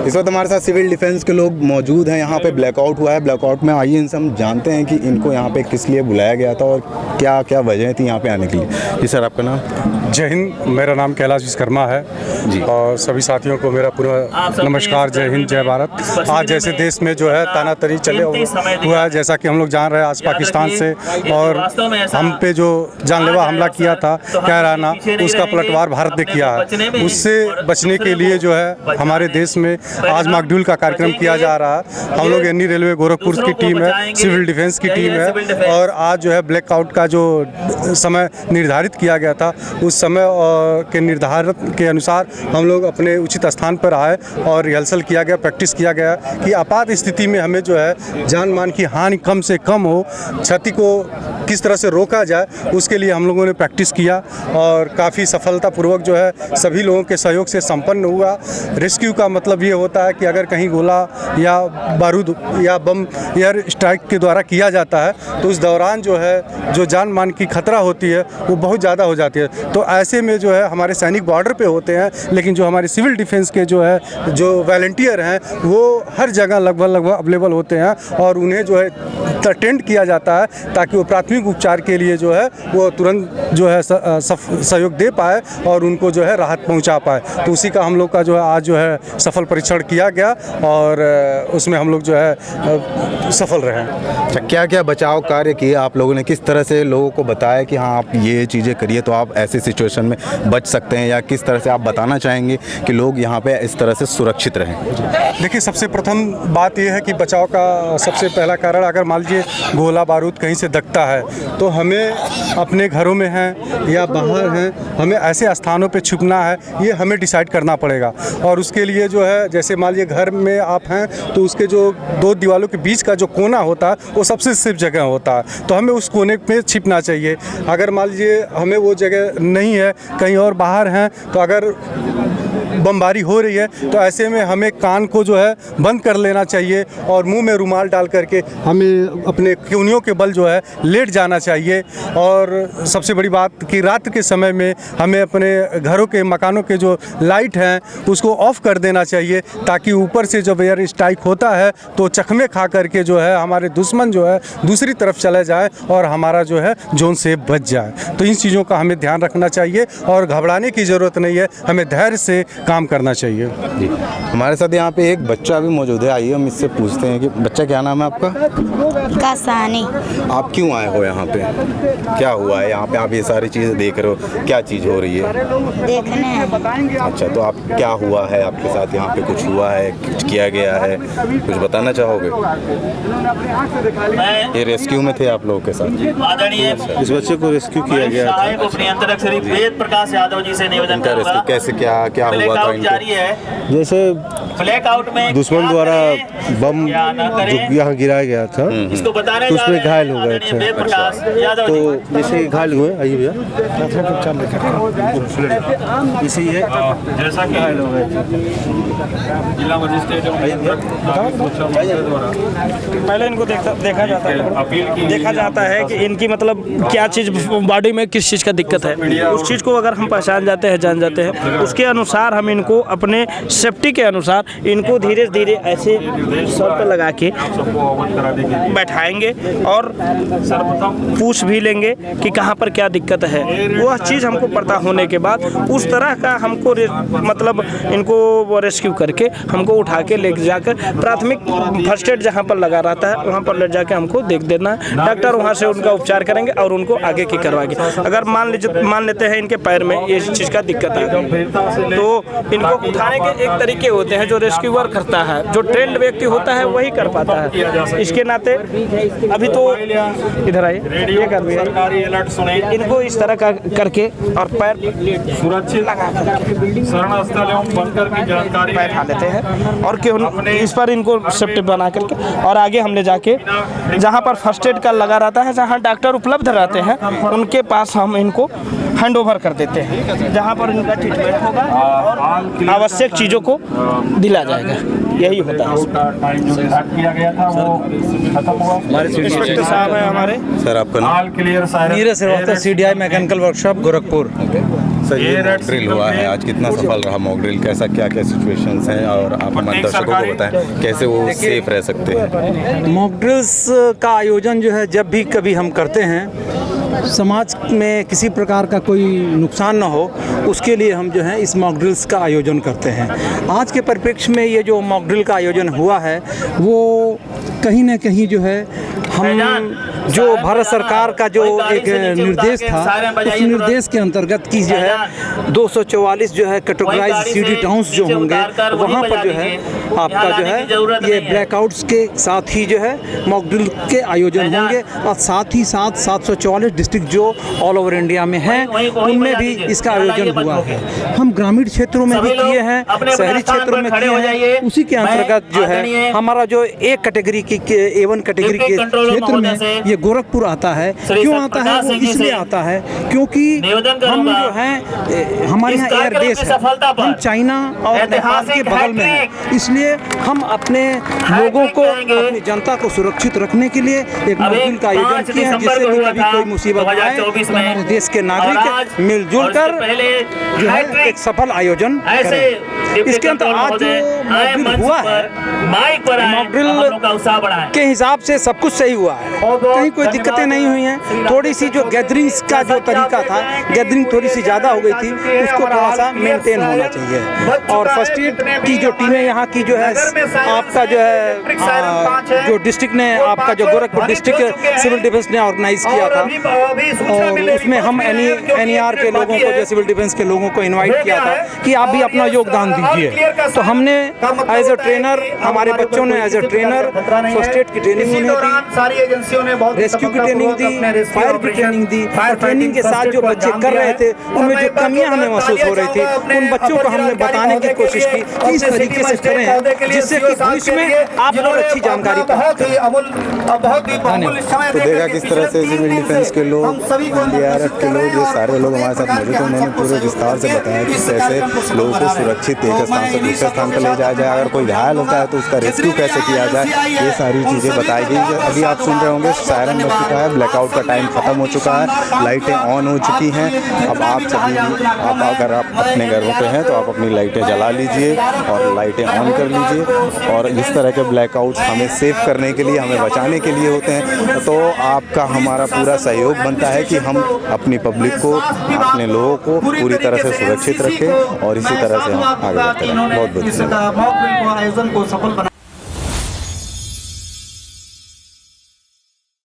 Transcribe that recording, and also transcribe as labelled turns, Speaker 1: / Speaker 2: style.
Speaker 1: इस वक्त हमारे साथ सिविल डिफेंस के लोग मौजूद हैं। यहाँ पे ब्लैकआउट हुआ है। ब्लैकआउट में आइए इनसे हम जानते हैं कि इनको यहाँ पे किस लिए बुलाया गया था और क्या क्या वजह थी यहाँ पे आने के लिए। जी सर, आपका नाम?
Speaker 2: जय हिंद, मेरा नाम कैलाश विश्वकर्मा है जी। और सभी साथियों को मेरा पूरा नमस्कार, जय हिंद, जय भारत। आज जैसे देश में जो है तानातनी चले हुआ है, जैसा कि हम लोग जान रहे हैं आज पाकिस्तान से, और हम पे जो जानलेवा हमला किया था कहराना, उसका पलटवार भारत ने किया है। उससे बचने के लिए जो है हमारे देश में आज मॉकड्रिल का कार्यक्रम किया जा रहा है। हम लोग एनी रेलवे गोरखपुर की टीम है, सिविल डिफेंस की टीम है, और आज जो है ब्लैकआउट का जो समय निर्धारित किया गया था उस समय के निर्धारित के अनुसार हम लोग अपने उचित स्थान पर आए और रिहर्सल किया गया, प्रैक्टिस किया गया कि आपात स्थिति में हमें जो है जान मान की हानि कम से कम हो, क्षति को किस तरह से रोका जाए, उसके लिए हम लोगों ने प्रैक्टिस किया और काफ़ी सफलतापूर्वक जो है सभी लोगों के सहयोग से संपन्न हुआ। रेस्क्यू का मतलब ये होता है कि अगर कहीं गोला या बारूद या बम एयर स्ट्राइक के द्वारा किया जाता है तो उस दौरान जो है जो जान मान की खतरा होती है वो बहुत ज़्यादा हो जाती है। तो ऐसे में जो है हमारे सैनिक बॉर्डर पे होते हैं, लेकिन जो हमारे सिविल डिफेंस के जो है जो वॉलंटियर हैं वो हर जगह लगभग अवेलेबल होते हैं और उन्हें जो है अटेंड किया जाता है ताकि वो प्राथमिक उपचार के लिए जो है वो तुरंत जो है सहयोग दे पाए और उनको जो है राहत पहुंचा पाए। तो उसी का हम लोग का जो है आज जो है सफल परीक्षण किया गया और उसमें हम लोग जो है सफल रहे।
Speaker 1: अच्छा, क्या क्या बचाव कार्य किए आप लोगों ने? किस तरह से लोगों को बताया कि हाँ आप ये चीज़ें करिए तो आप ऐसे सिचुएशन में बच सकते हैं, या किस तरह से आप बताना चाहेंगे कि लोग यहाँ पे इस तरह से सुरक्षित रहें?
Speaker 2: देखिए, सबसे प्रथम बात यह है कि बचाव का सबसे पहला कारण, अगर मान लीजिए गोला बारूद कहीं से दगता है तो हमें अपने घरों में हैं या बाहर हैं, हमें ऐसे स्थानों पे छुपना है, ये हमें डिसाइड करना पड़ेगा। और उसके लिए जो है जैसे मान लीजिए घर में आप हैं तो उसके जो दो दीवारों के बीच का जो कोना होता है वो सबसे सेफ जगह होता है, तो हमें उस कोने पे छिपना चाहिए। अगर मान लीजिए हमें वो जगह नहीं है, कहीं और बाहर हैं, तो अगर बमबारी हो रही है तो ऐसे में हमें कान को जो है बंद कर लेना चाहिए और मुंह में रुमाल डाल करके हमें अपने कोहनियों के बल जो है लेट जाना चाहिए। और सबसे बड़ी बात कि रात के समय में हमें अपने घरों के मकानों के जो लाइट हैं उसको ऑफ कर देना चाहिए ताकि ऊपर से जब एयर स्ट्राइक होता है तो चकमे खा करके जो है हमारे दुश्मन जो है दूसरी तरफ चले जाए और हमारा जो है जोन से बच जाए। तो इन चीज़ों का हमें ध्यान रखना चाहिए और घबराने की ज़रूरत नहीं है, हमें धैर्य से काम करना चाहिए जी।
Speaker 1: हमारे साथ यहाँ पे एक बच्चा भी मौजूद है, आइए हम इससे पूछते हैं कि बच्चा क्या नाम है आपका?
Speaker 3: कासानी।
Speaker 1: आप क्यों आए हो यहाँ पे? क्या हुआ है यहाँ पे? आप ये सारी चीज़ें देख रहे हो, क्या चीज़ हो रही है?
Speaker 3: देखने।
Speaker 1: अच्छा, तो आप क्या हुआ है आपके साथ? यहाँ पे कुछ हुआ है, कुछ किया गया है, कुछ बताना चाहोगे? ये रेस्क्यू में थे आप लोगों के साथ?
Speaker 4: इस बच्चे को रेस्क्यू किया गया था।
Speaker 1: इनका रेस्क्यू कैसे, क्या हुआ था इनको?
Speaker 4: जैसे दुश्मन द्वारा बम जो यहाँ गिराया गया था तो उसमें घायल हो गए थे। तो जैसे घायल हुए, आइए भैया, इसे ये घायल हो गए थे।
Speaker 5: जिला मजिस्ट्रेट
Speaker 6: पहले इनको देखा जाता है कि इनकी मतलब क्या चीज़ बॉडी में किस चीज़ का दिक्कत है। उस चीज़ को अगर हम पहचान जाते हैं, जान जाते हैं, उसके अनुसार हम इनको अपने सेफ्टी के अनुसार इनको धीरे धीरे ऐसे सर पर लगा के बैठाएंगे और पूछ भी लेंगे कि कहाँ पर क्या दिक्कत है। वह चीज़ हमको पता होने के बाद उस तरह का हमको मतलब इनको रेस्क्यू करके हमको उठा के ले जाकर प्राथमिक फर्स्ट एड जहाँ पर लगा रहता है वहाँ पर ले जाके हमको देख देना। डॉक्टर वहाँ से उनका उपचार करेंगे और उनको आगे की करवाएंगे। अगर मान लेते हैं इनके पैर में ये चीज़ का दिक्कत है तो इनको उठाने के एक तरीके होते हैं जो रेस्क्यूअर करता है, जो ट्रेंड व्यक्ति होता है वही कर पाता है। इसके नाते अभी तो इधर आइए, ये कर दिया इनको इस तरह का करके और पैर
Speaker 5: सुरक्षित
Speaker 6: बैठा देते हैं और क्यों इस पर इनको सेफ्टी बना करके और आगे हम ले जाके जहाँ पर फर्स्ट एड का लगा रहता है, जहाँ डॉक्टर उपलब्ध रहते हैं उनके पास हम इनको हैंड ओवर कर देते हैं, जहाँ पर इनका ट्रीटमेंट होगा और आवश्यक चीज़ों को दिला जाएगा। यही होता है।
Speaker 5: किया गया था वो खत्म हुआ।
Speaker 6: इंस्पेक्टर साहब है हमारे।
Speaker 1: सर आपका नाम?
Speaker 5: Clear
Speaker 7: Neeraj Srivastava, CDI mechanical workshop Gorakhpur.
Speaker 1: Sir ये मॉक ड्रिल हुआ है आज, कितना सफल रहा मॉक ड्रिल? कैसा क्या क्या सिचुएशंस हैं और आप हमारे दर्शकों को बताएं कैसे वो सेफ रह सकते हैं?
Speaker 7: मॉक ड्रिल्स का आयोजन जो है जब भी कभी हम करते हैं, समाज में किसी प्रकार का कोई नुकसान ना हो, उसके लिए हम जो है इस मॉक ड्रिल्स का आयोजन करते हैं। आज के परिप्रेक्ष्य में ये जो मॉक ड्रिल का आयोजन हुआ है वो कहीं ना कहीं जो है हम जो भारत सरकार का जो एक निर्देश था, उस निर्देश के अंतर्गत की जो है 244 जो है कैटेगराइज सिटी टाउन्स जो होंगे, वहाँ पर जो है आपका जो है ये ब्लैकआउट्स के साथ ही जो है मॉक ड्रिल के आयोजन होंगे और साथ ही साथ 744 डिस्ट्रिक्ट जो ऑल ओवर इंडिया में हैं उनमें भी इसका आयोजन हुआ है। हम ग्रामीण क्षेत्रों में भी किए हैं, शहरी क्षेत्रों में किए हैं। उसी के अंतर्गत जो है हमारा जो एक कैटेगरी की A1 कैटेगरी के क्षेत्र में ये गोरखपुर आता है। क्यों आता है? वो इसलिए आता है क्योंकि हम जो हैं हमारे यहाँ एयर बेस है, हम चाइना और नेपाल के बगल में हैं, इसलिए हम अपने लोगों को, अपनी जनता को सुरक्षित रखने के लिए एक मॉक ड्रिल का आयोजन किया है, जिससे कि कभी कोई मुसीबत आए तो हमारे देश के नागरिक मिलजुल कर जो है एक सफल आयोजन करें। इसके अंदर आज जो मॉक ड्रिल हुआ है, मॉक ड्रिल के हिसाब से सब कुछ सही हुआ है, कहीं कोई दिक्कतें नहीं हुई हैं। थोड़ी सी जो गैदरिंग्स का जो तरीका था, गैदरिंग थोड़ी सी ज़्यादा हो गई थी, उसको थोड़ा सा मेंटेन होना चाहिए। और फर्स्ट एड की जो टीमें यहाँ की जो है आपका जो है जो डिस्ट्रिक्ट ने आपका जो गोरखपुर डिस्ट्रिक्ट सिविल डिफेंस ने ऑर्गेनाइज किया था और उसमें हम NER के लोगों को, जो सिविल डिफेंस के लोगों को इन्वाइट किया था कि आप भी अपना योगदान दीजिए। तो हमने एज ए ट्रेनर, हमारे बच्चों ने as a trainer first aid की ट्रेनिंग उन्हें दी, रेस्क्यू की ट्रेनिंग दी, फायर की ट्रेनिंग दी। और ट्रेनिंग के साथ जो बच्चे कर रहे थे उनमें जो कमियां हमें महसूस हो रही थी, उन बच्चों को हमने बताने की कोशिश की कि इस तरीके से करें जिससे कि भविष्य में आप लोग अच्छी जानकारी प्राप्त करें।
Speaker 1: तो देखा किस तरह से सिविल डिफेंस के लोग, NDRF के लोग, ये सारे लोग हमारे साथ मौजूद हैं। उन्होंने पूरे विस्तार से बताया कि कैसे लोगों को सुरक्षित एक स्थान से दूसरे स्थान पर ले जाया जाए, अगर कोई घायल होता है तो उसका रेस्क्यू कैसे किया जाए, ये सारी चीज़ें बताई गई। अभी आप सुन रहे होंगे सायरन बज चुका है, ब्लैकआउट का टाइम ख़त्म हो चुका है, लाइटें ऑन हो चुकी हैं। अब आप सभी, आप अगर आप अपने घरों पे हैं तो आप अपनी लाइटें जला लीजिए और लाइटें ऑन कर लीजिए। और इस तरह के ब्लैकआउट्स हमें सेव करने के लिए, हमें बचाने के लिए होते हैं। तो आपका हमारा पूरा सहयोग बनता है कि हम अपनी पब्लिक को, अपने लोगों को पूरी तरह से सुरक्षित रखें और इसी तरह से हम आगे बढ़ते रहें। बहुत बहुत धन्यवाद।